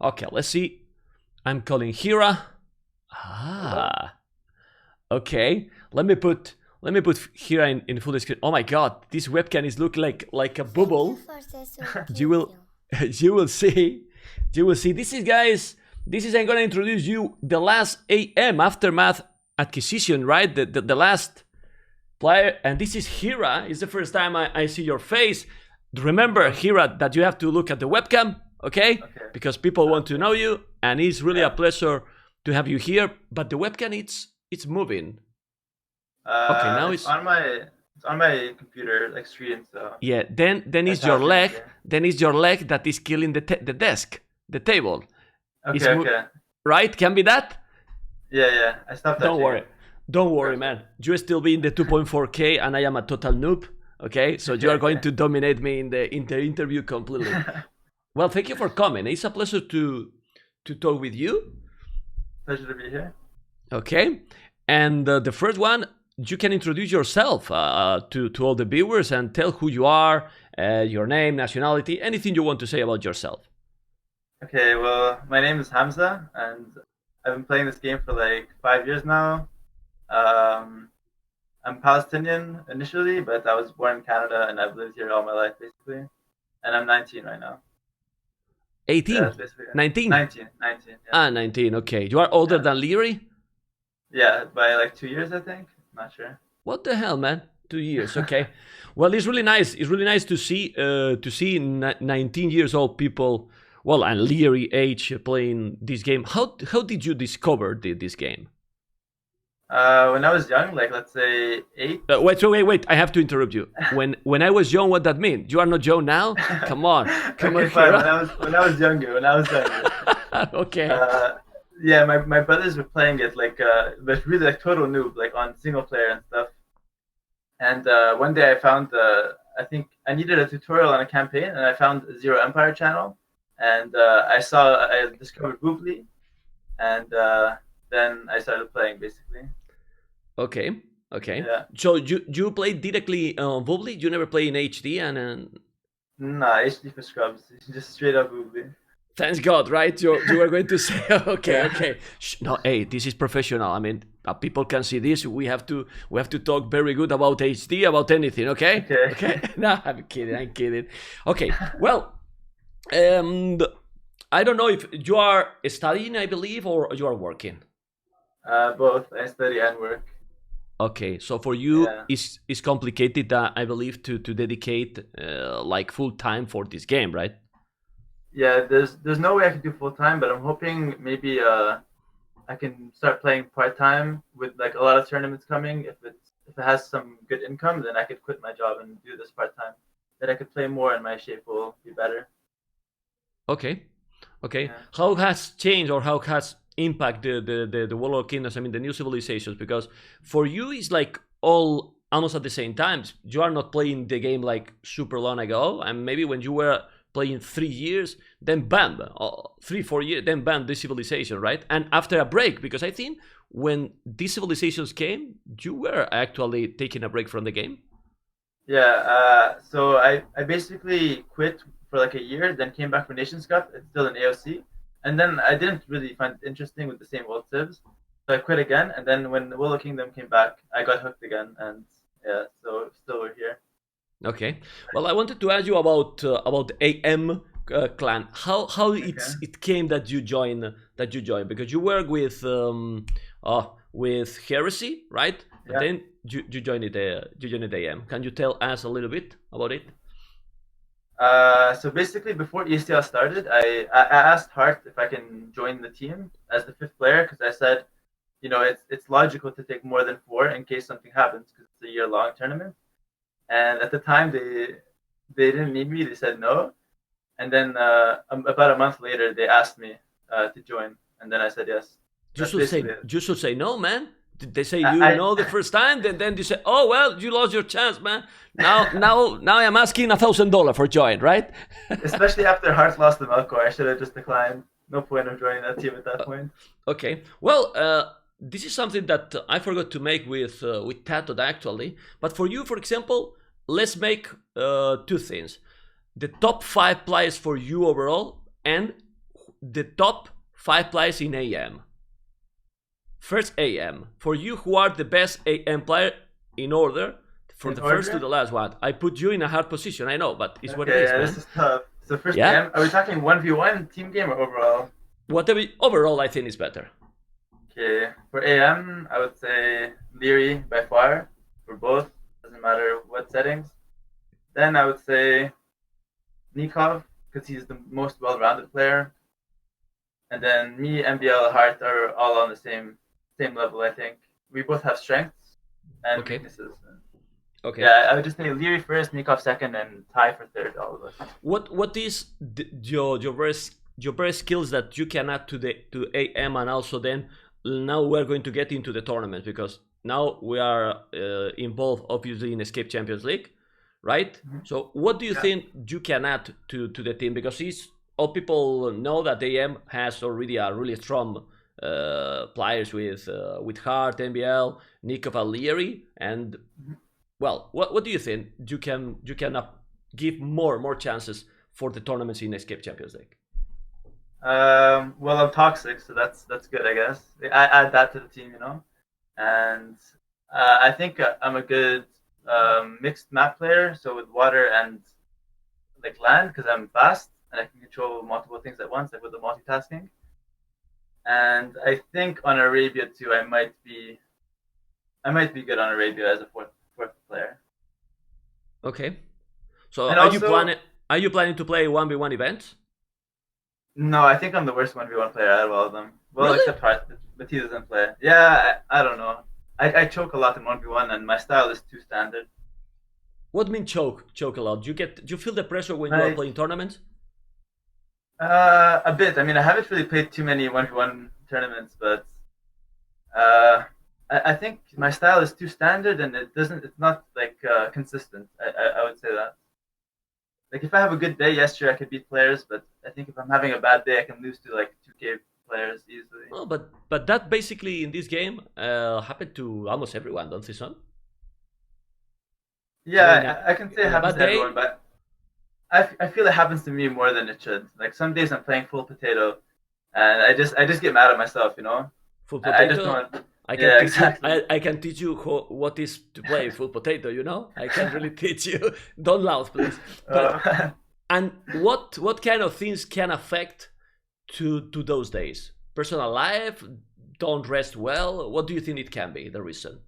Okay, let's see. I'm calling Hera. Ah. Okay. Let me put Hera in full screen. Oh my god, this webcam is looking like a bubble. You will you will see. You will see. This is, guys, this is, I'm gonna introduce you the last AM Aftermath acquisition, right? The last player, and this is Hera. It's the first time I see your face. Remember, Hera, that you have to look at the webcam, okay? Because people want to know you, and it's really a pleasure to have you here. But the webcam, it's moving. Okay, now it's on my computer, like screen. So yeah. Then it's your leg. Then it's your leg that is killing the desk, the table. Okay, okay. Right? Can be that? Yeah. I stopped. Don't worry, man. You still be in the 2.4K, and I am a total noob. Okay, so you are going to dominate me in the interview completely. Well, thank you for coming. It's a pleasure to talk with you. Pleasure to be here. Okay, and the first one, you can introduce yourself to all the viewers and tell who you are, your name, nationality, anything you want to say about yourself. Okay, well, my name is Hamza, and I've been playing this game for like 5 years now. I'm Palestinian initially, but I was born in Canada, and I've lived here all my life, basically. And I'm 19 right now. 18? Yeah, 19? 19, yeah. 19, okay. You are older than Leary? Yeah, by like 2 years, I think. Not sure. What the hell, man? 2 years, okay. Well, it's really nice. It's really nice to see 19 years old people, well, and Leary age playing this game. How did you discover this game? When I was young, like let's say 8. Wait! I have to interrupt you. When I was young, what that mean? You are not young now? Come on, come on. Fine. When I was younger. Okay. Yeah, my brothers were playing it but really like total noob, like on single player and stuff. And one day I found I think I needed a tutorial on a campaign, and I found a Zero Empire channel, and I discovered Boobly, and then I started playing basically. Okay. Yeah. So you played directly on Boobly? You never play in HD and? Nah, HD for scrubs. Just straight up Boobly. Thanks God, right? You were going to say, okay. No, hey, this is professional. I mean, people can see this. We have to talk very good about HD, about anything, okay? Okay. No, I'm kidding. Okay, well, I don't know if you are studying, I believe, or you are working. Both. I study and work. Okay, so for you, it's complicated, I believe, to dedicate like full time for this game, right? Yeah, there's no way I can do full time, but I'm hoping maybe I can start playing part time with like a lot of tournaments coming. If it has some good income, then I could quit my job and do this part time. Then I could play more, and my shape will be better. Okay. Yeah. How has changed, or how has impacted the World of Kingdoms? I mean, the new civilizations, because for you it's like all almost at the same time. You are not playing the game like super long ago, and maybe when you were playing 3 years, then bam, 3-4 years, then bam, this civilization, right? And after a break, because I think when these civilizations came, you were actually taking a break from the game. Yeah, so I basically quit for like a year, then came back for Nations Cup. It's still in AOC, and then I didn't really find it interesting with the same world civs, so I quit again. And then when the World of Kingdom came back, I got hooked again, and yeah, so still we're here. Okay. Well, I wanted to ask you about the AM clan. How it came that you joined because you work with Heresy, right? Yeah. And then you joined it AM. Can you tell us a little bit about it? So basically, before ECL started, I asked Hart if I can join the team as the 5th player, because I said, it's logical to take more than 4 in case something happens, because it's a year-long tournament. And at the time, they didn't need me. They said no. And then about a month later, they asked me to join, and then I said yes. You should say no, man. Did they say the first time? Then you say, oh well, you lost your chance, man. Now I'm asking $1,000 for join, right? Especially after Hart lost the Melkor, I should have just declined. No point of joining that team at that point. Okay. Well, this is something that I forgot to make with Tato actually. But for you, for example, let's make 2 things: the top 5 players for you overall, and the top 5 players in AM. First AM. For you, who are the best AM player in order, from the first to the last one. I put you in a hard position, I know, but it's what it is, man. This is tough. So first AM, are we talking 1v1 team game or overall? Whatever, overall I think is better. Okay, for AM, I would say Leary by far, for both, doesn't matter what settings. Then I would say Nikov, because he's the most well-rounded player. And then me, MBL, Hart are all on the same level, I think. We both have strengths and weaknesses. Okay. Yeah, I would just say Leary first, Nikov second, and Ty for third, all of us. What is your various skills that you can add to AM, and also then now we're going to get into the tournament, because now we are involved obviously in Escape Champions League, right? Mm-hmm. So what do you think you can add to the team? Because all people know that AM has already a really strong players with Hart, MBL, Nikov, and Leary, and well, what do you think you can give more chances for the tournaments in Escape Champions League? Well, I'm toxic, so that's good, I guess. I add that to the team, you know, and I think I'm a good mixed map player, so with water and like land, because I'm fast and I can control multiple things at once, like with the multitasking. And I think on Arabia too, I might be good on Arabia as a fourth player. Okay. So are you planning to play 1v1 events? No, I think I'm the worst 1v1 player out of all of them. Well, really? Except Hart, but he doesn't play. Yeah, I don't know. I choke a lot in 1v1, and my style is too standard. What do you mean choke a lot? Do you feel the pressure when you are playing tournaments? A bit. I mean, I haven't really played too many 1v1 tournaments, but I think my style is too standard, and it's not like consistent. I would say that. Like if I have a good day, yes, sure, I could beat players, but I think if I'm having a bad day, I can lose to like 2K players easily. Well, but that basically in this game happened to almost everyone, don't you, son? Yeah, I can say it happens to everyone, but I feel it happens to me more than it should. Like some days I'm playing full potato, and I just get mad at myself, you know. Full potato. I just don't. I can teach you what is to play full potato. You know, I can really teach you. Don't laugh, please. But, and what kind of things can affect to those days? Personal life, don't rest well. What do you think it can be the reason?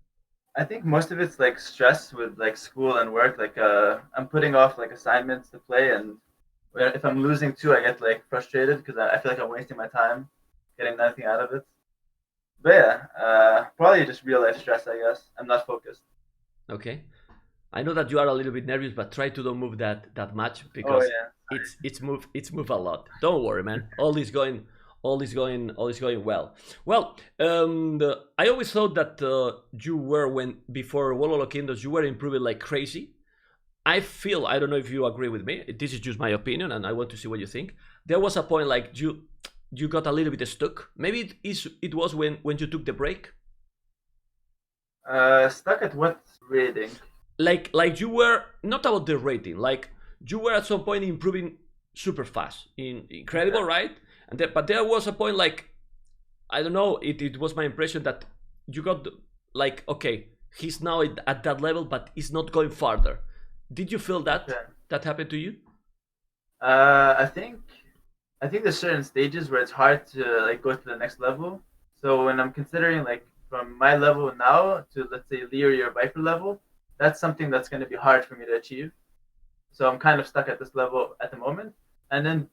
I think most of it's like stress with like school and work. Like I'm putting off like assignments to play, and if I'm losing too, I get like frustrated because I feel like I'm wasting my time, getting nothing out of it. But yeah, probably just real life stress, I guess. I'm not focused. Okay, I know that you are a little bit nervous, but try to don't move that much because it's move a lot. Don't worry, man. All is going well. Well, I always thought that you were before Wololo Kingdoms, you were improving like crazy. I don't know if you agree with me. This is just my opinion, and I want to see what you think. There was a point like you got a little bit stuck. Maybe it was when you took the break. Stuck at what rating? Like you were not about the rating. Like you were at some point improving super fast, incredible, right? But there was a point like, I don't know, it was my impression that you got like, okay, he's now at that level, but he's not going farther. Did you feel that happened to you? I think there's certain stages where it's hard to like go to the next level. So when I'm considering like from my level now to let's say Leary or Viper level, that's something that's going to be hard for me to achieve. So I'm kind of stuck at this level at the moment. And then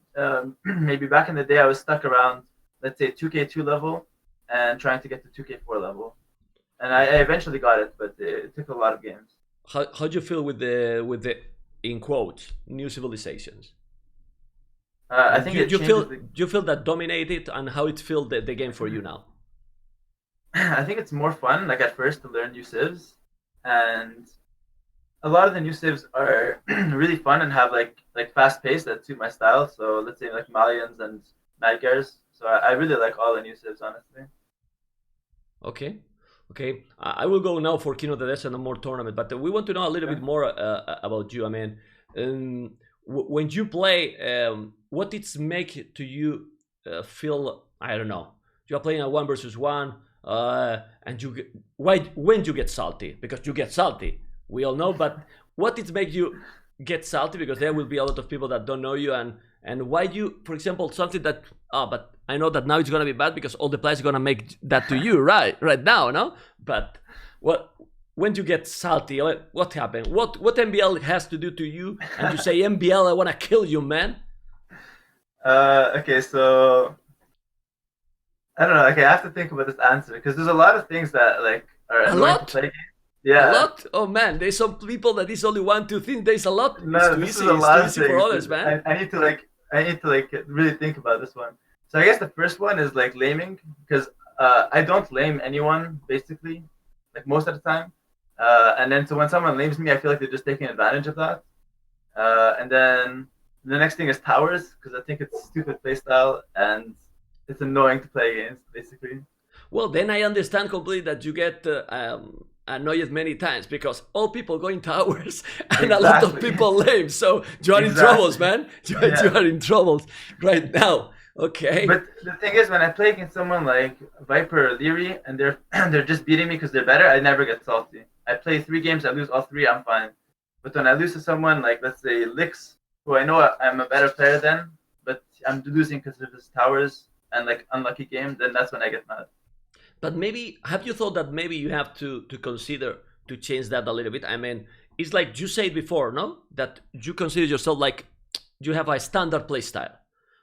maybe back in the day, I was stuck around, let's say, 2K2 level and trying to get to 2K4 level. And I eventually got it, but it took a lot of games. How do you feel with the in quotes new civilizations? I think you feel that dominated, and how it felt the game for you now? I think it's more fun, like at first, to learn new civs, and a lot of the new civs are really fun and have like fast pace that suit my style. So let's say like Malians and Madgars. So I really like all the new civs, honestly. Okay. I will go now for King of the Desert and more tournament, but we want to know a little bit more about you. I mean, when you play, what it's make to you feel, I don't know, you're playing a 1 versus 1, and when you get salty? Because you get salty, we all know, but what it makes you get salty? Because there will be a lot of people that don't know you, and why you, for example, something that, but I know that now it's gonna be bad because all the players are gonna make that to you right now, no? But when you get salty, what happened? What MBL has to do to you, and you say, MBL, I wanna kill you, man? Okay, so I don't know. Okay, I have to think about this answer because there's a lot of things that like are annoying to play games. Yeah. A lot? Oh man, there's some people that is only 1, 2 things. There's a lot. No, it's too this easy. is a lot of It's too easy for things. others, man. I need to really think about this one. So I guess the first one is like laming because I don't lame anyone basically, like most of the time. And then so when someone lames me, I feel like they're just taking advantage of that. And then the next thing is towers because I think it's stupid playstyle and it's annoying to play against basically. Well, then I understand completely that you get annoyed many times because all people go in towers and a lot of people lame. So you are in troubles, man. You are in troubles right now. Okay. But the thing is, when I play against someone like Viper or Leary and they're just beating me because they're better, I never get salty. I play 3 games, I lose all 3, I'm fine. But when I lose to someone like, let's say, Lix, who I know I'm a better player than, but I'm losing because of his towers and like unlucky game, then that's when I get mad. But maybe, have you thought that maybe you have to consider to change that a little bit? I mean, it's like you said before, no? That you consider yourself like you have a standard play style.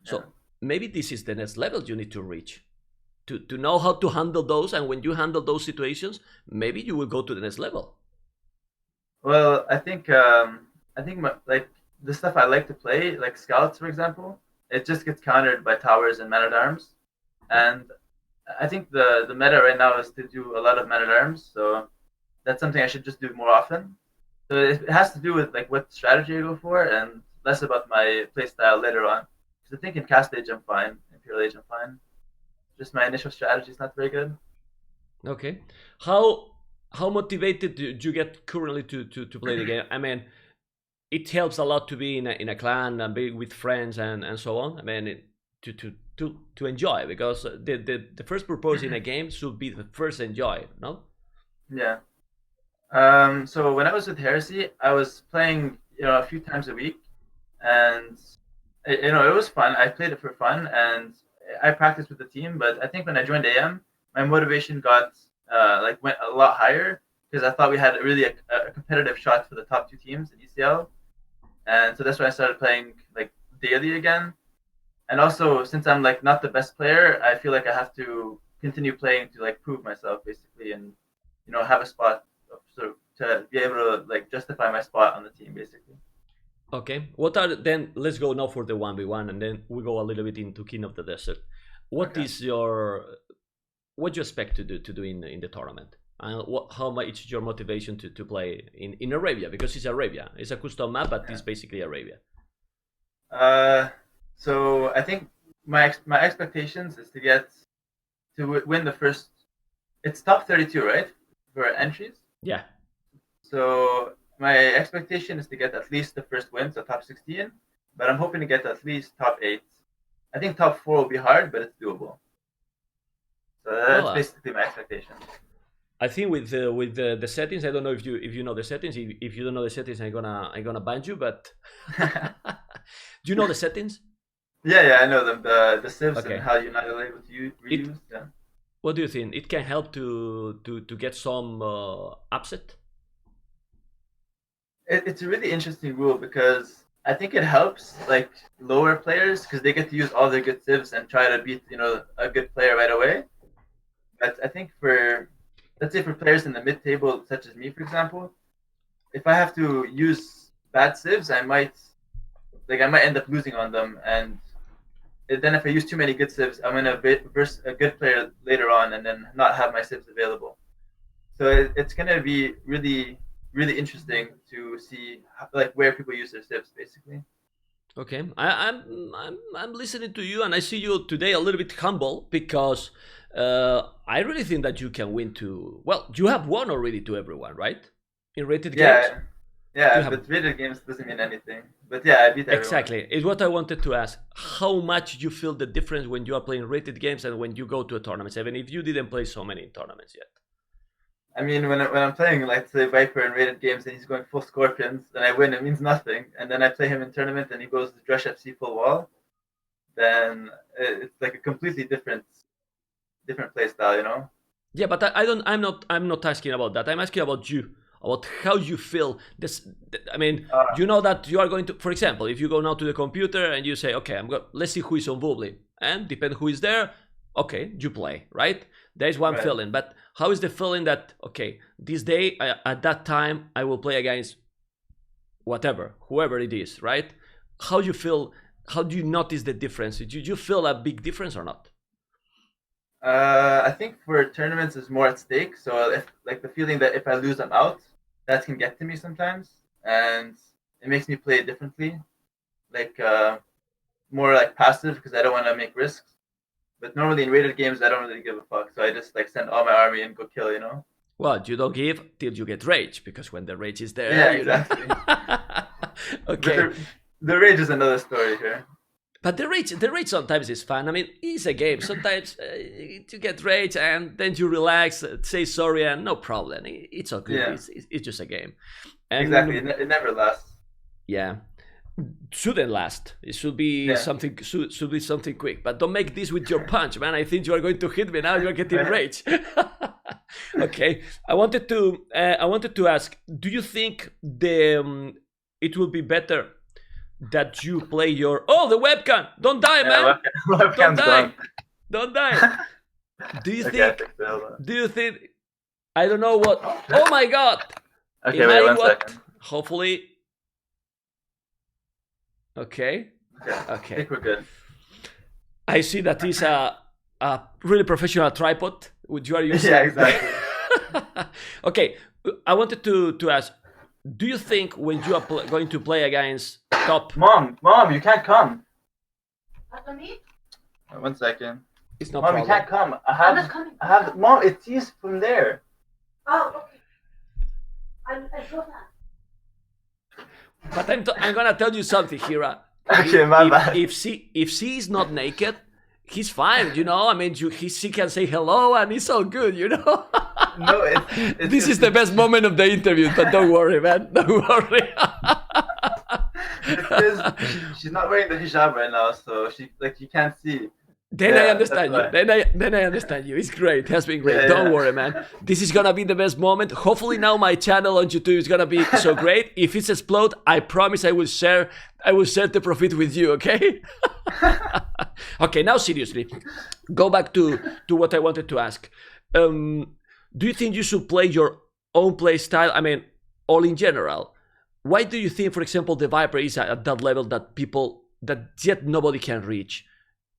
So maybe this is the next level you need to reach to know how to handle those. And when you handle those situations, maybe you will go to the next level. Well, I think like the stuff I like to play, like scouts, for example, it just gets countered by towers and man-at-arms. And I think the meta right now is to do a lot of man-at-arms, so that's something I should just do more often. So it has to do with like what strategy I go for, and less about my playstyle later on. Because I think in cast age I'm fine, in pure age I'm fine. Just my initial strategy is not very good. Okay, how motivated do you get currently to play the game? I mean, it helps a lot to be in a clan and be with friends and so on. I mean, to enjoy, because the first purpose in a game should be the first enjoy, no? Yeah. So when I was with Heresy, I was playing a few times a week, and it was fun. I played it for fun, and I practiced with the team. But I think when I joined AM, my motivation went a lot higher because I thought we had really a competitive shot for the top 2 teams in ECL, and so that's when I started playing like daily again. And also, since I'm like not the best player, I feel like I have to continue playing to like prove myself basically, and have a spot to be able to like justify my spot on the team basically. Okay, then let's go now for the 1v1, and then we go a little bit into King of the Desert. What do you expect to do in the tournament? And how much is your motivation to play in Arabia? Because it's Arabia, it's a custom map, but it's basically Arabia. So I think my expectations is to win the first. It's top 32, right, for entries? Yeah. So my expectation is to get at least the first win, so top 16. But I'm hoping to get at least top 8. I think top 4 will be hard, but it's doable. So that's basically my expectation. I think with the settings, I don't know if you know the settings. If you don't know the settings, I'm gonna ban you. But do you know the settings? Yeah, I know them. The civs and how you're not able to reuse. Yeah. What do you think? It can help to get some upset? It's a really interesting rule because I think it helps like lower players because they get to use all their good civs and try to beat a good player right away. But I think let's say for players in the mid table, such as me, for example, if I have to use bad civs, I might end up losing on them, and then if I use too many good civs, I'm gonna verse a good player later on, and then not have my civs available. So it's gonna be really, really interesting to see where people use their civs, basically. Okay, I'm listening to you, and I see you today a little bit humble because I really think that you can win to. Well, you have won already to everyone, right? In rated games. Yeah, have but rated games doesn't mean anything. But yeah, I beat everyone. exactly. It's what I wanted to ask. How much you feel the difference when you are playing rated games and when you go to a tournament, even if you didn't play so many tournaments yet? I mean, when I'm playing, like, say, Viper in rated games and he's going full Scorpions and I win, it means nothing. And then I play him in tournament and he goes to Drush FC full wall, then it's like a completely different play style, you know? Yeah, but I'm not asking about that. I'm asking about you, about how you feel. This, I mean, you know that you are going to, for example, if you go now to the computer and you say, okay, let's see who is on Bubbly, and depend who is there. Okay, you play, right? There's one Right. feeling, but how is the feeling that okay, this day at that time I will play against whatever, whoever it is, right? How you feel? How do you notice the difference? Do you feel a big difference or not? I think for tournaments is more at stake. So if like the feeling that if I lose, I'm out, that can get to me sometimes, and it makes me play differently, like more like passive because I don't want to make risks. But normally in rated games, I don't really give a fuck. So I just like send all my army and go kill, you know? Well, you don't give till you get rage, because when the rage is there, Yeah, you know. exactly. Okay. But the rage is another story here. But the rage sometimes is fun. I mean, it's a game. Sometimes you get rage and then you relax, say sorry, and no problem. It's all good. Yeah. It's just a game. And Exactly. It never lasts. yeah, shouldn't last. It should be something. Should be something quick. But don't make this with your punch, man. I think you are going to hit me now. You are getting rage. Okay. I wanted to ask. Do you think it will be better that you play your the webcam? Don't die, man. Webcam's die. gone. Don't die. Do you Okay, think? Do you think? I don't know what. Oh my god. Okay, wait 1 second. Hopefully. Okay. I think we're good. I see that is a really professional tripod which you are using. Yeah, exactly. Okay, I wanted to ask, do you think when you are going to play against top... Mom, you can't come. 1 second. It's no Mom, problem. you can't come. I'm not coming. I have... Mom, it sees from there. Oh, okay. I drove that. But I'm gonna tell you something, Hera. Okay, my bad. If she is not naked, he's fine, you know. I mean, she can say hello, and it's all good, you know. No, this is the best moment of the interview, but don't worry, man. Don't worry. She's not wearing the hijab right now, so you can't see. Then I understand you. Then I understand you. It's great. It has been great. Don't worry, man. This is gonna be the best moment. Hopefully now my channel on YouTube is gonna be so great. If it's explode, I promise I will share the profit with you, okay? Okay, now seriously. Go back to what I wanted to ask. Do you think you should play your own play style? I mean, all in general. Why do you think, for example, the Viper is at that level that yet nobody can reach?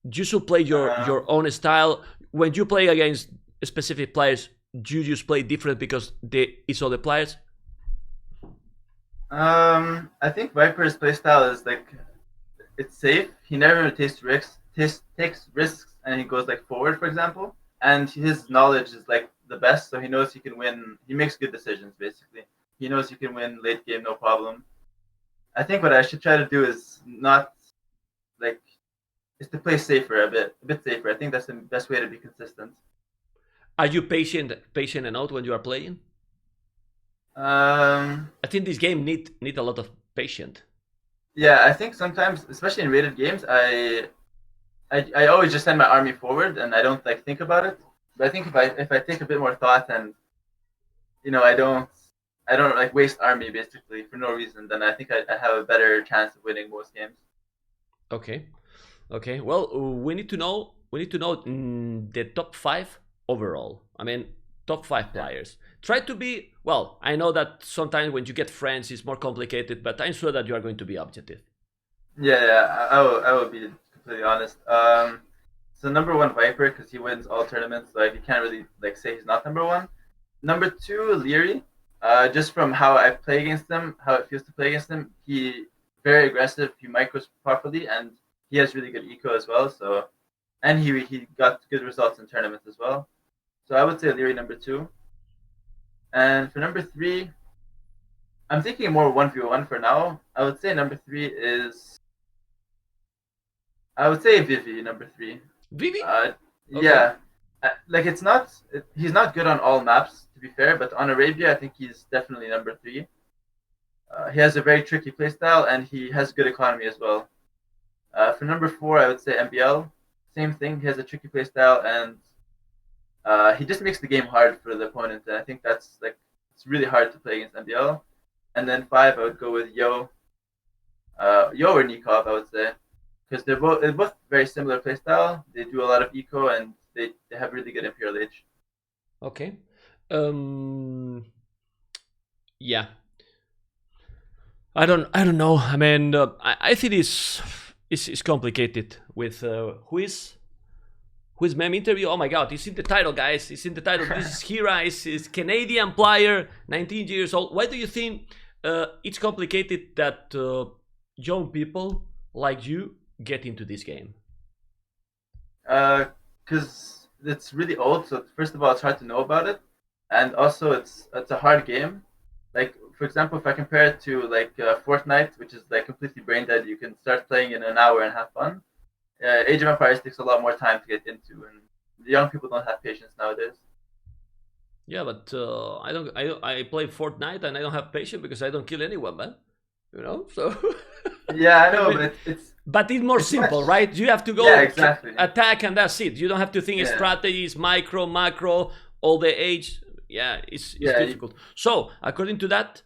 You should play your own style. When you play against specific players, do you just play different because it's all the players? I think Viper's playstyle is like, it's safe. He never takes risks, and he goes like forward, for example. And his knowledge is like the best, so he knows he can win. He makes good decisions, basically. He knows he can win late game, no problem. I think what I should try to do is not like, is to play safer a bit safer. I think that's the best way to be consistent. Are you patient enough when you are playing? I think this game need a lot of patience. Yeah, I think sometimes, especially in rated games, I always just send my army forward and I don't like think about it. But I think if I take a bit more thought and I don't like waste army basically for no reason, then I think I have a better chance of winning most games. Okay. Well, we need to know the top 5 overall. I mean, top 5 players. Try to be, well, I know that sometimes when you get friends it's more complicated, but I'm sure that you are going to be objective. Yeah, I will be completely honest. So number 1 Viper, because he wins all tournaments, so you can't really like say he's not number 1. Number 2 Leary, just from how I play against him, how it feels to play against him. He very aggressive, he micros properly, and he has really good eco as well. So, and he got good results in tournaments as well. So I would say Leary number 2. And for number 3, I'm thinking more 1v1 for now. I would say number 3 is. I would say Vivi, number 3. Vivi? Yeah. Like he's not good on all maps, to be fair, but on Arabia, I think he's definitely number 3. He has a very tricky playstyle, and he has good economy as well. For number 4, I would say MBL. Same thing. He has a tricky playstyle, and he just makes the game hard for the opponent. And I think that's like it's really hard to play against MBL. And then 5, I would go with Yo. Yo or Nikov, I would say, because they're both very similar playstyle. They do a lot of eco, and they have really good Imperial Age. Okay. Yeah. I don't know. I mean, I think it's complicated with who is mem interview. Oh my god, it's in the title, guys. It's in the title. This is Hera. Is Canadian player, 19 years old. Why do you think it's complicated that young people like you get into this game? Because it's really old. So first of all, it's hard to know about it, and also it's a hard game. Like, for example, if I compare it to like Fortnite, which is like completely brain dead, you can start playing in an hour and have fun. Age of Empires takes a lot more time to get into, and the young people don't have patience nowadays. Yeah, but I play Fortnite and I don't have patience because I don't kill anyone, man. You know, so. Yeah, I know, I mean, but it's more simple, much... right? You have to go exactly. attack and that's it. You don't have to think strategies, micro, macro, all the age. Yeah, it's difficult. So, according to that,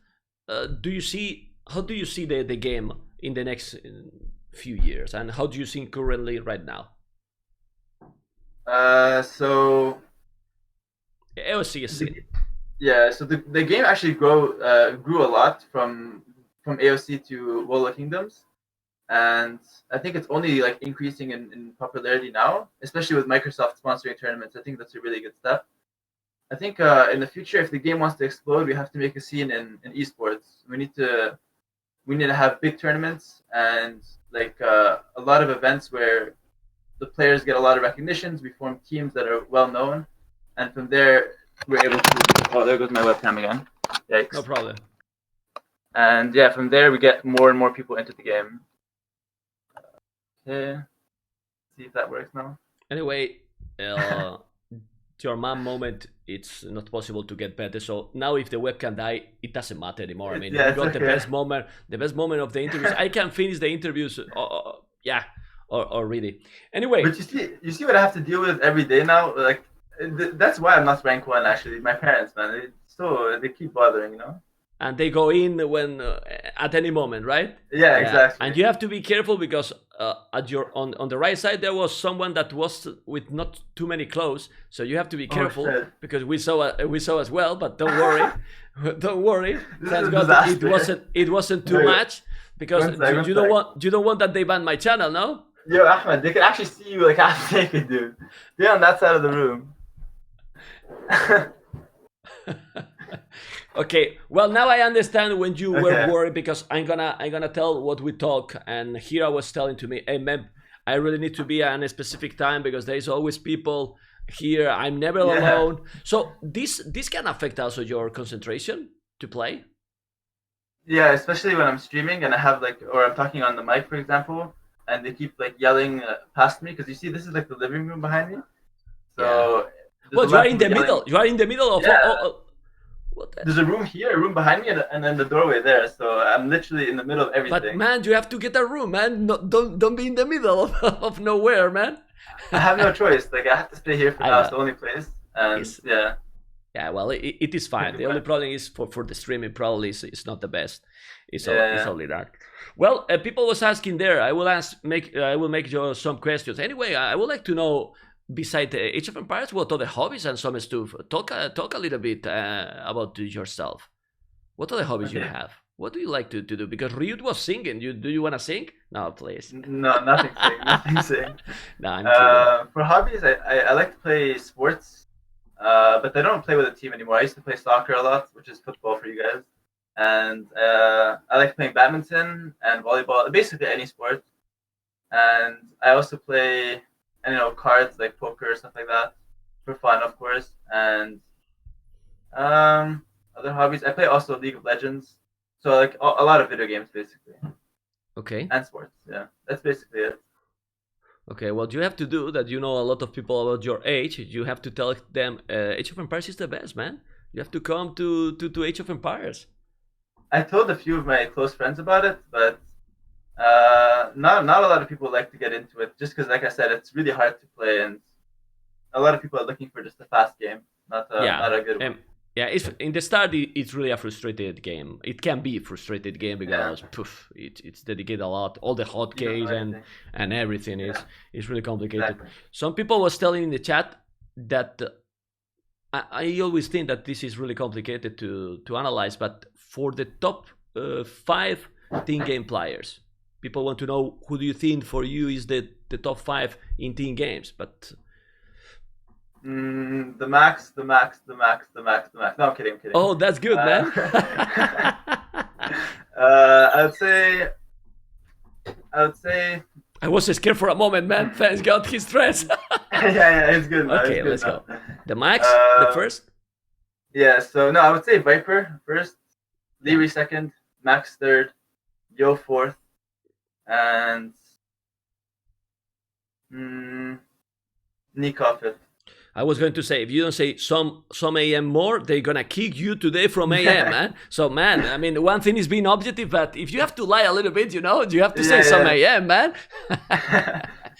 how do you see the game in the next few years, and how do you see currently right now? So AOC is so the game actually grew a lot from AOC to World of Kingdoms, and I think it's only like increasing in popularity now, especially with Microsoft sponsoring tournaments. I think that's a really good step. I think in the future, if the game wants to explode, we have to make a scene in esports. We need to have big tournaments and like a lot of events where the players get a lot of recognitions. We form teams that are well known, and from there we're able to. Oh, there goes my webcam again. Yikes. no problem. And yeah, from there we get more and more people into the game. Okay, see if that works now. Anyway, your mom moment, it's not possible to get better. So now if the webcam die, it doesn't matter anymore. I mean, you got the best moment of the interviews. I can finish the interviews. Already. Anyway, but you see what I have to deal with every day now. Like that's why I'm not rank 1. Actually, my parents, man, they keep bothering, you know. And they go in when at any moment, right? Yeah, exactly. And you have to be careful because at your on the right side there was someone that was with not too many clothes, so you have to be careful because we saw as well. But don't worry, don't worry. Thank God it wasn't too much because you don't want that they ban my channel, no? Yo, Ahmed, they can actually see you like half naked, dude. They're on that side of the room. Okay, well now I understand when you were worried because I'm gonna tell what we talk, and Hera was telling to me, hey man, I really need to be at a specific time because there's always people here. I'm never alone. So this can affect also your concentration to play. Yeah, especially when I'm streaming and I have or I'm talking on the mic, for example, and they keep like yelling past me because you see this is like the living room behind me. So well, you are in the middle. You are in the middle of. There's a room here, a room behind me, and then the doorway there. So I'm literally in the middle of everything. But man, you have to get a room, man. No, don't be in the middle of nowhere, man. I have no choice. Like I have to stay here for now. It's the only place, and Yeah, well, it is fine. The only problem is for the streaming. Probably it's not the best. It's only that. Well, people was asking there. I will make you some questions. Anyway, I would like to know. Besides Age of Empires, what other hobbies and some stuff? Talk a little bit about yourself. What other hobbies you have? What do you like to do? Because Ryut was singing. Do you want to sing? No, please. No, nothing sing. Nothing sing. No, I'm kidding. For hobbies, I like to play sports, but I don't play with a team anymore. I used to play soccer a lot, which is football for you guys. And I like playing badminton and volleyball, basically any sport. And I also play... and cards like poker, stuff like that, for fun, of course. And other hobbies, I play also League of Legends. So like a lot of video games basically, Okay. and sports. Yeah, that's basically it. Okay, what you have to do that you know a lot of people about your age, you have to tell them Age of Empires is the best, man. You have to come to Age of Empires. I told a few of my close friends about it, but not a lot of people like to get into it just because, like I said, it's really hard to play, and a lot of people are looking for just a fast game, not a good one. Yeah, it's in the start. It's really a frustrated game. It can be a frustrated game because it's dedicated a lot. All the hotkeys and everything is really complicated. Exactly. Some people was telling in the chat that I always think that this is really complicated to analyze. But for the top 5 team game players, people want to know who do you think for you is the top 5 in team games, but. The max. No, I'm kidding. Oh, that's good, man. I would say. I was scared for a moment, man. Fans got his stress. yeah, it's good. Man. Okay, let's go. The max, the first. Yeah, so no, I would say Viper first, Leary second, Max third, Yo fourth, and Nikov fifth. I was going to say, if you don't say some AM more, they're gonna kick you today from AM, man. So, man, I mean, one thing is being objective, but if you have to lie a little bit, you have to say some AM, man.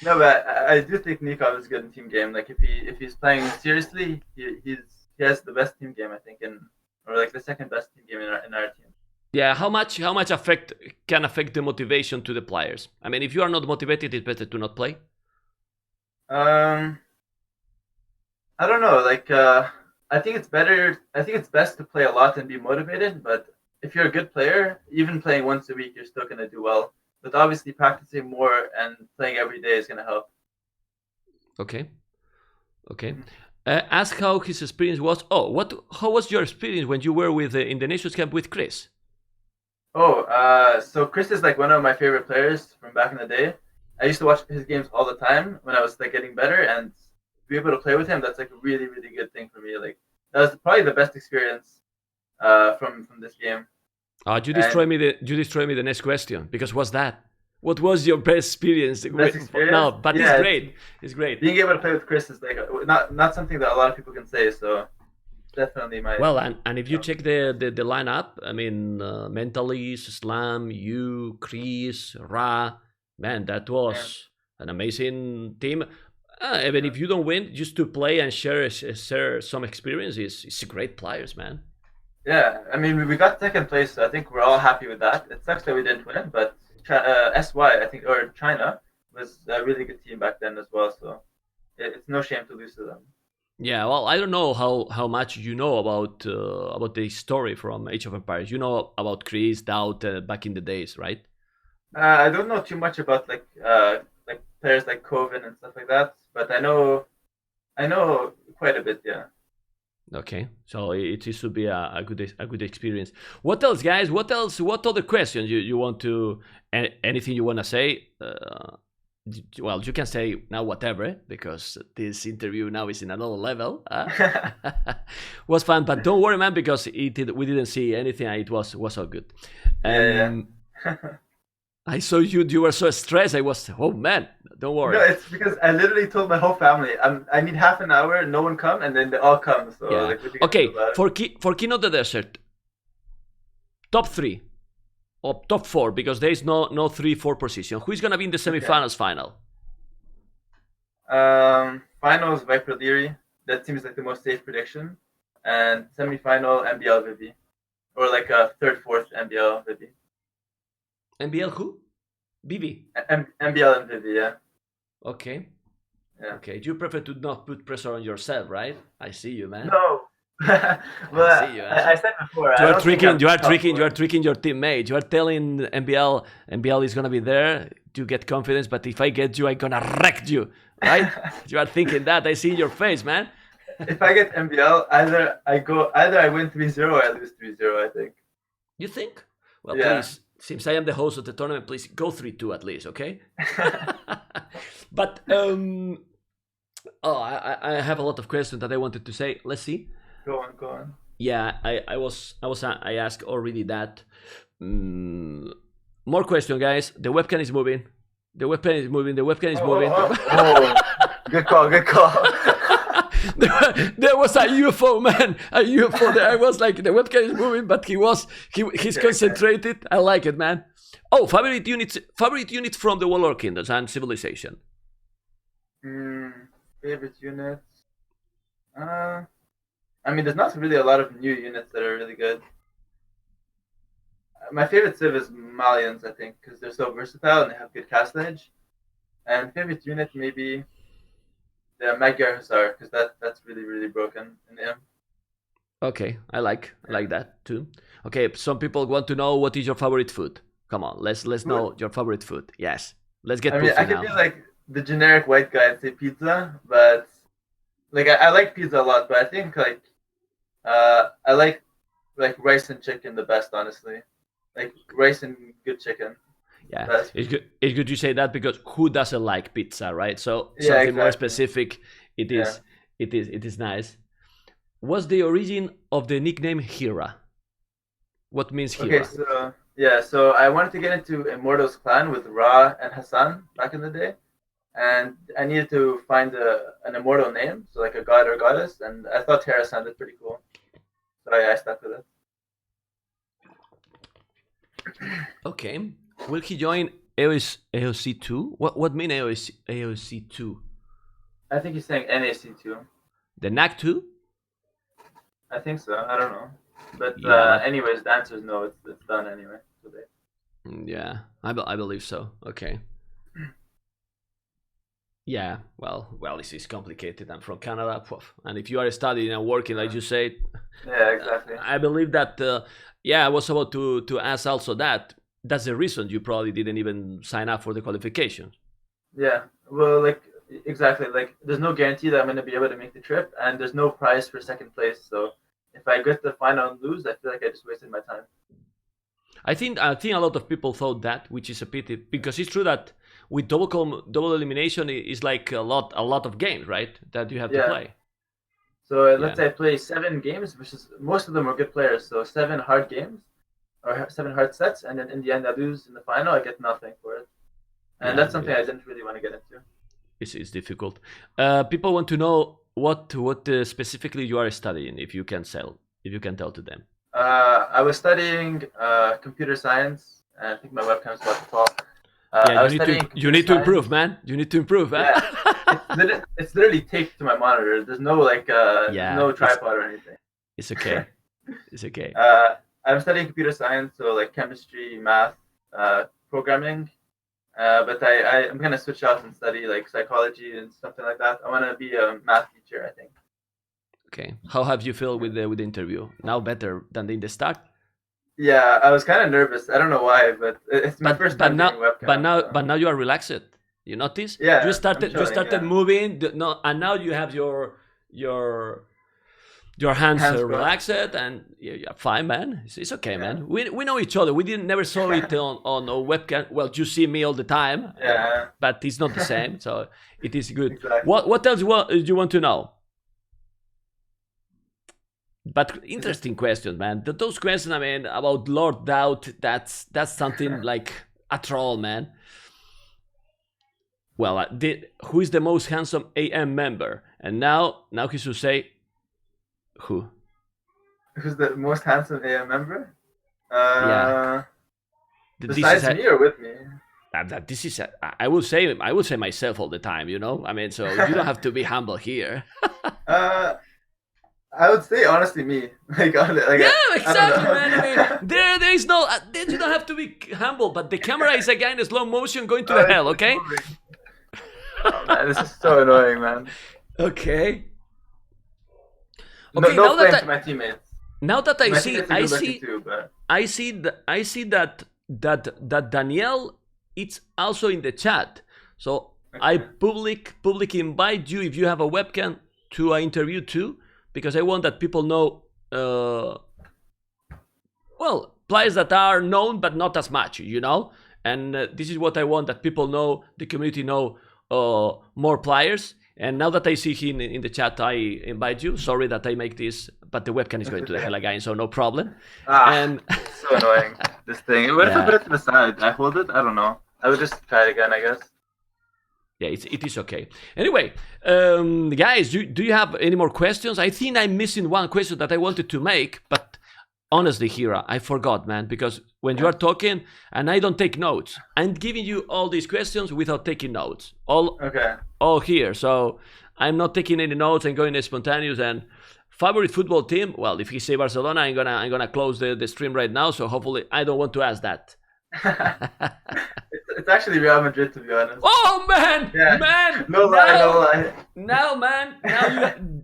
No, but I do think Nikov is good in team game. Like if he's playing seriously, he has the best team game, I think, or like the second best team game in our team. Yeah, how much can affect the motivation to the players? I mean, if you are not motivated, it's better to not play. I don't know. Like, I think it's better. I think it's best to play a lot and be motivated. But if you're a good player, even playing once a week, you're still gonna do well. But obviously, practicing more and playing every day is gonna help. Okay. Ask how his experience was. Oh, how was your experience when you were with in the Nations Camp with Chris? Oh, so Chris is like one of my favorite players from back in the day. I used to watch his games all the time when I was like getting better, and to be able to play with him, that's like a really, really good thing for me. Like that was probably the best experience from this game. You destroy me the next question, because what's that? What was your best experience? No, but yeah, it's great. It's great. Being able to play with Chris is like not something that a lot of people can say. So definitely my. Well, and if you check the lineup, I mean, Mentally, Slam, you, Chris, Ra, man, that was an amazing team. Even if you don't win, just to play and share some experiences, it's great players, man. Yeah, I mean, we got second place, so I think we're all happy with that. It sucks that we didn't win, but SY, I think, or China, was a really good team back then as well, so it's no shame to lose to them. Yeah, well, I don't know how much you know about the story from Age of Empires. You know about Chris, Doubt back in the days, right? I don't know too much about like players like Coven and stuff like that, but I know quite a bit, yeah. Okay, so it should be a good experience. What else, guys? What else? What other questions you want to? Anything you want to say? Well, you can say now whatever, because this interview now is in another level. Was fun, but don't worry, man, because we didn't see anything. It was all good. Yeah. I saw you were so stressed. I was, oh man, don't worry. No, it's because I literally told my whole family, I need half an hour, no one come, and then they all come. So yeah. Okay, for King of the Desert, top 3 or top 4, because there is no 3-4 position. Who is gonna be in the semifinals final? Finals Viper Leary. That seems like the most safe prediction. And semifinal MBL Vivi, or like a 3rd, 4th MBL Vivi. MBL who? Vivi? MBL and Vivi, yeah. Okay. Yeah. Okay, you prefer to not put pressure on yourself, right? I see you, man. No. Well, I said before. You are tricking your teammate. You are telling MBL is gonna be there to get confidence, but if I get you, I'm gonna wreck you, right? You are thinking that. I see in your face, man. If I get MBL, either I win 3-0 or I lose 3-0, I think. You think? Well, yeah. Please. Since I am the host of the tournament, please go 3-2 at least, okay? But I have a lot of questions that I wanted to say. Let's see. Go on. Yeah, I asked already that. More question, guys. The webcam is moving. The webcam is moving. The webcam is moving. Good call. Good call. There was a UFO, man. A UFO there. I was like, the webcam is moving, but he's concentrated. I like it, man. Oh, favorite units from the Warlord Kingdoms and Civilization. Favorite units. I mean, there's not really a lot of new units that are really good. My favorite civ is Malians, I think, because they're so versatile and they have good cast edge. And favorite unit maybe the Magyar Hussar, because that's really, really broken in the M. Okay, I like that too. Okay, some people want to know what is your favorite food. Come on, let's know your favorite food. Yes, let's get. I mean, I could be like the generic white guy and say pizza, but like I like pizza a lot, but I think like I like rice and chicken the best, honestly. Like rice and good chicken. Yeah, it's good. It's good you say that because who doesn't like pizza, right? So Yeah, something exactly. more specific. It is nice. What's the origin of the nickname Hera? What means Hera? Okay, so I wanted to get into Immortals clan with Ra and Hassan back in the day, and I needed to find an immortal name, so like a god or goddess, and I thought Hera sounded pretty cool, so I stuck with it. Okay. Will he join AOC 2? What mean AOC 2? I think he's saying NAC too. The NAC 2? I think so. I don't know, but Yeah. anyways, the answer is no. It's done anyway today. Yeah, I believe so. Okay. Yeah, well, this is complicated. I'm from Canada, and if you are studying and working, like you said, Yeah, exactly. I believe that. I was about to ask also that. That's the reason you probably didn't even sign up for the qualifications. Yeah, well, like exactly. Like, there's no guarantee that I'm gonna be able to make the trip, and there's no prize for second place. So if I get to the final and lose, I feel like I just wasted my time. I think a lot of people thought that, which is a pity, because it's true that with double elimination is like a lot of games, right? That you have to play. So let's say I play 7 games, which is most of them are good players. So 7 hard games or 7 hard sets, and then in the end I lose in the final. I get nothing for it, and that's something I didn't really want to get into. It's difficult. People want to know what specifically you are studying. If you can tell to them. I was studying computer science, and I think my webcam's about to fall. You need to improve, man. You need to improve, man. Yeah, it's literally taped to my monitor. There's no no tripod or anything. It's okay. It's okay. I'm studying computer science, so like chemistry, math, programming. But I'm gonna switch out and study like psychology and something like that. I want to be a math teacher, I think. Okay. How have you felt with the interview? Now better than in the start? Yeah, I was kind of nervous. I don't know why, but it's my first time doing webcam. But now you are relaxed. You notice? Yeah. You started moving. And now you have your hands are relaxed, and you're fine, man. It's okay, man. We know each other. We never saw it on a webcam. Well, you see me all the time. Yeah. But it's not the same, so it is good. Exactly. What else you want to know? But interesting questions, man. Those questions, I mean, about Lord Doubt, that's something like a troll, man. Well, who is the most handsome AM member? And now he should say, who? Who's the most handsome AM member? Yeah. Besides me or with me? This is I will say myself all the time, you know. I mean, so you don't have to be humble here. I would say honestly me. Yeah, exactly, man. I mean, there is no. You don't have to be humble, but the camera is again in slow motion going to the hell. Okay. Oh, man, this is so annoying, man. Okay. No blame to my teammates. Now that I see that Danielle it's also in the chat. So okay. I public invite you if you have a webcam to an interview too, because I want that people know players that are known but not as much, you know. And this is what I want, that people know, the community know more players. And now that I see him in the chat, I invite you. Sorry that I make this but the webcam is going to the hell again, so no problem. Ah, And it's so annoying. This thing. What if I Yeah. put it to the side? I hold it? I don't know. I would just try it again, I guess. yeah, it is okay. Anyway, guys, do you have any more questions? I think I'm missing one question that I wanted to make, but honestly, Hera, I forgot, man, because when you are talking and I don't take notes, I'm giving you all these questions without taking notes. Okay. All here, so I'm not taking any notes and going spontaneous. And favorite football team? Well, if he say Barcelona, I'm gonna close the stream right now. So hopefully, I don't want to ask that. It's actually Real Madrid, to be honest. Oh man, Yeah. man! No lie. Now, man,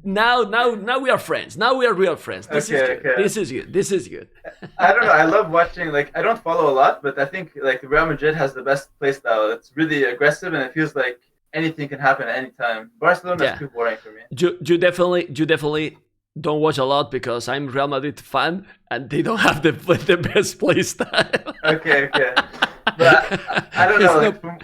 now we are friends. Now we are real friends. This is good. Okay. This is good. I don't know. I love watching. Like, I don't follow a lot, but I think like Real Madrid has the best play style. It's really aggressive, and it feels like anything can happen at any time. Barcelona Yeah. is too boring for me. You definitely don't watch a lot because I'm Real Madrid fan and they don't have the best play style. Okay. But I don't know. It's Like,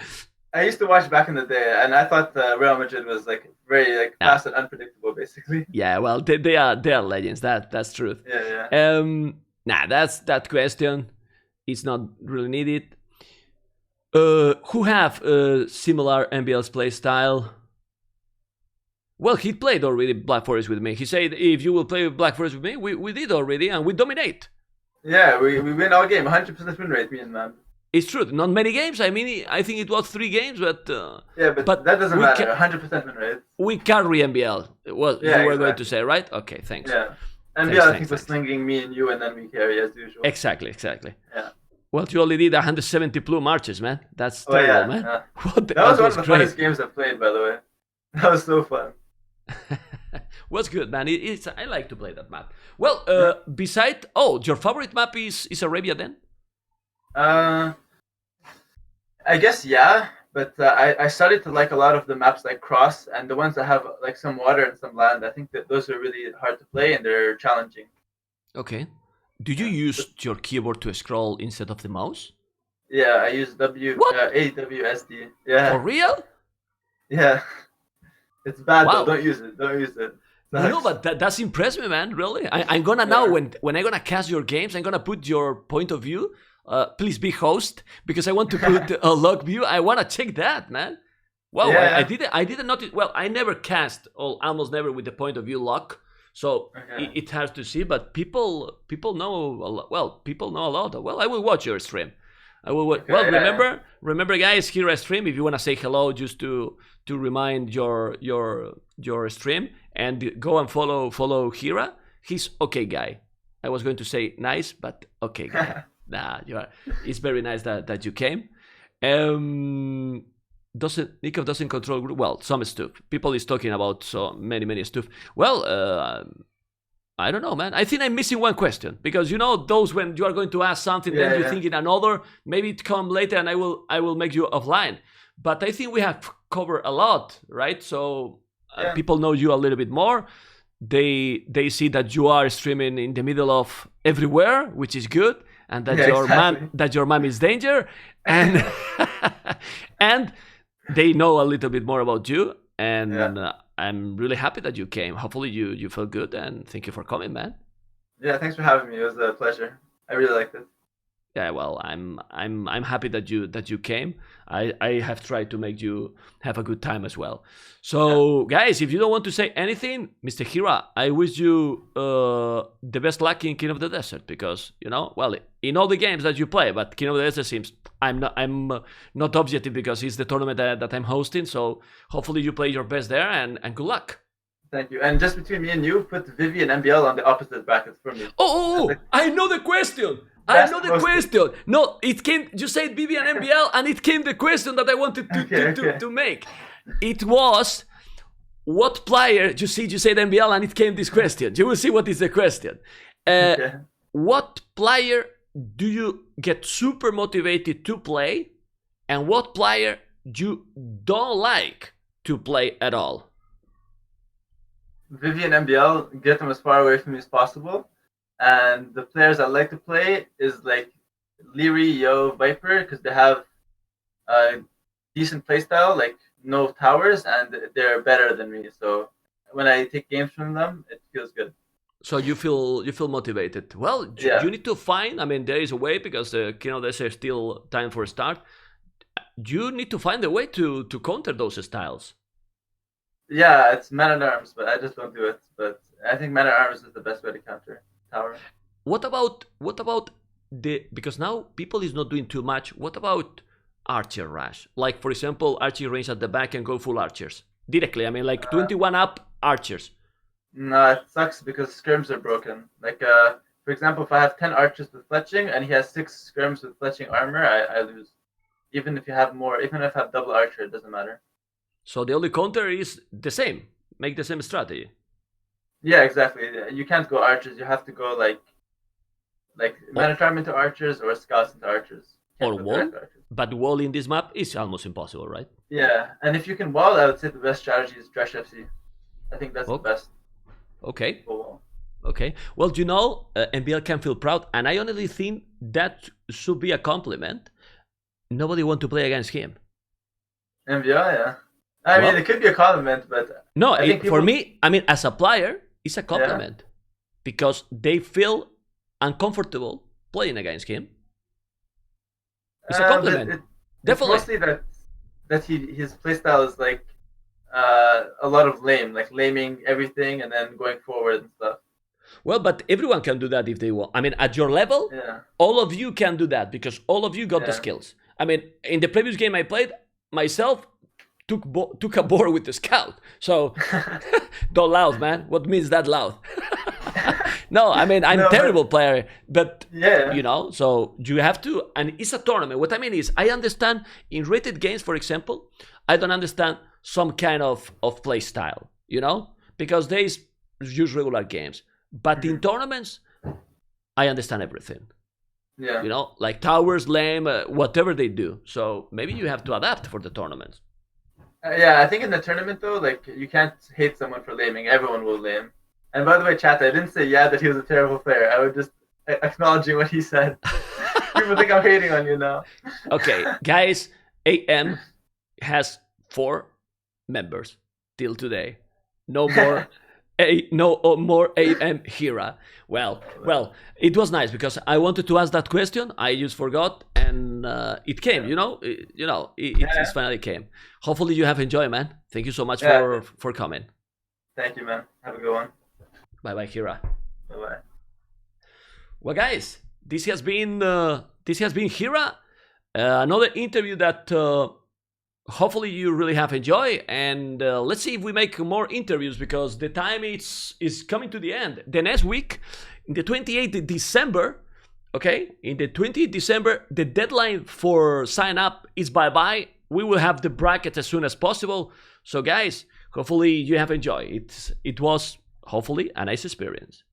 I used to watch back in the day, and I thought Real Madrid was like very like fast and unpredictable, basically. Yeah, well, they are legends. That's truth. Yeah. That question is not really needed. Who have similar NBL's play style? Well, he played already Black Forest with me. He said, if you will play Black Forest with me, we did already, and we dominate. Yeah, we win all game, 100% win rate, me and man. It's true. Not many games. I mean, I think it was 3 games, but Yeah, but that doesn't we matter. 100% win rate. we carry NBL. Well, Yeah, you were going exactly. to say, right? Okay, thanks. Yeah. And Thanks, I thanks, think was thanks. slinging me and you, and then we carry as usual. Exactly. Yeah. Well, you only did 170 blue marches, man. That's Oh, terrible, yeah, man. yeah. What the That was one was of the great. funnest games I've played, by the way. That was so fun. Was good, man. I like to play that map. Well, beside, your favorite map is Arabia then? I guess yeah, but I started to like a lot of the maps like Cross and the ones that have like some water and some land. I think that those are really hard to play and they're challenging. Okay. Do you use your keyboard to scroll instead of the mouse? Yeah, I use What? AWSD. Yeah, For real? yeah. It's bad Wow. though. Don't use it. Don't use it. No, but that's impressed me, man. Really, I'm gonna now Yeah. when I'm gonna cast your games, I'm gonna put your point of view. Please be host because I want to put a log view. I wanna check that, man. Wow, Yeah. I didn't notice. Well, I never cast, or almost never, with the point of view lock, so Okay. it has to see. But people know a lot. Well, people know a lot. Well, I will watch your stream. I will. Okay, Well, yeah. remember, guys, here a stream. If you wanna say hello, just to remind your stream and go and follow Hera. He's okay guy. I was going to say nice, but okay guy. Nah, it's very nice that you came. Nikov doesn't control group. Well, some stuff. People is talking about so many stuff. Well, I don't know, man. I think I'm missing one question because those when you are going to ask something, then you think in another. Maybe it come later, and I will make you offline. But I think we have covered a lot, right? So people know you a little bit more. They see that you are streaming in the middle of everywhere, which is good, and that your mom is danger, and and they know a little bit more about you. And I'm really happy that you came. Hopefully you feel good, and thank you for coming, man. Yeah, thanks for having me. It was a pleasure. I really liked it. Yeah, well, I'm happy that you came. I have tried to make you have a good time as well. So, guys, if you don't want to say anything, Mr. Hera, I wish you the best luck in King of the Desert because well, in all the games that you play, but King of the Desert seems I'm not objective because it's the tournament that I'm hosting. So hopefully you play your best there and good luck. Thank you. And just between me and you, put Vivi and MBL on the opposite brackets for me. Oh, I know the question. I know the question. No, it came. You said BB and MBL, and it came the question that I wanted to make. It was what player. You said MBL, and it came this question. You will see what is the question. What player do you get super motivated to play, and what player you don't like to play at all? Vivi and MBL, get them as far away from me as possible. And the players I like to play is like Leary, Yo, Viper, because they have a decent playstyle, like no towers, and they're better than me. So when I take games from them, it feels good. So you feel motivated. Well, Yeah. you need to find. I mean, there is a way because there's still time for a start. You need to find a way to counter those styles. Yeah, it's man at arms, but I just don't do it. But I think man at arms is the best way to counter tower. What about the, because now people is not doing too much. What about archer rush? Like for example, archer range at the back and go full archers directly. I mean, like 21 up archers. No, it sucks because scrims are broken. Like, for example, if I have 10 archers with fletching and he has 6 scrims with fletching armor, I lose. Even if you have more, even if I have double archer, it doesn't matter. So the only counter is the same. Make the same strategy. Yeah, exactly. You can't go archers. You have to go like man-at-arm into archers or scouts into archers. Or wall. But wall in this map is almost impossible, right? Yeah, and if you can wall, I would say the best strategy is Dresh FC. I think that's the best. Okay. Wall. Okay. Well, you know, NBL can feel proud, and I honestly think that should be a compliment. Nobody want to play against him. NBL, yeah. I mean, it could be a compliment, but no, for me, I mean, as a player, it's a compliment because they feel uncomfortable playing against him. It's a compliment. Definitely. It's mostly that his playstyle is like a lot of laming everything and then going forward and stuff. Well, but everyone can do that if they want. I mean, at your level, all of you can do that because all of you got the skills. I mean, in the previous game I played, myself took a board with the scout. So, don't loud, man. What means that loud? No, I mean, I'm a terrible player, but, you know, so you have to, and it's a tournament. What I mean is, I understand in rated games, for example, I don't understand some kind of play style, you know, because they use regular games. But in tournaments, I understand everything. Yeah. You know, like towers, lame, whatever they do. So maybe you have to adapt for the tournaments. Yeah, I think in the tournament, though, like, you can't hate someone for laming. Everyone will lame. And by the way, chat, I didn't say that he was a terrible player. I was just acknowledging what he said. People think I'm hating on you now. Okay, guys, AM has 4 members till today. No more more AM Hera. Well, it was nice because I wanted to ask that question. I just forgot, and it came. It finally came. Hopefully, you have enjoyed, man. Thank you so much for coming. Thank you, man. Have a good one. Bye, bye, Hera. Bye, bye. Well, guys, this has been Hera. Another interview that hopefully you really have enjoyed, and let's see if we make more interviews because the time is coming to the end. The next week, in the 28th of December, in the 20th of December, the deadline for sign up is bye-bye. We will have the bracket as soon as possible. So guys, hopefully you have enjoyed it. It was hopefully a nice experience.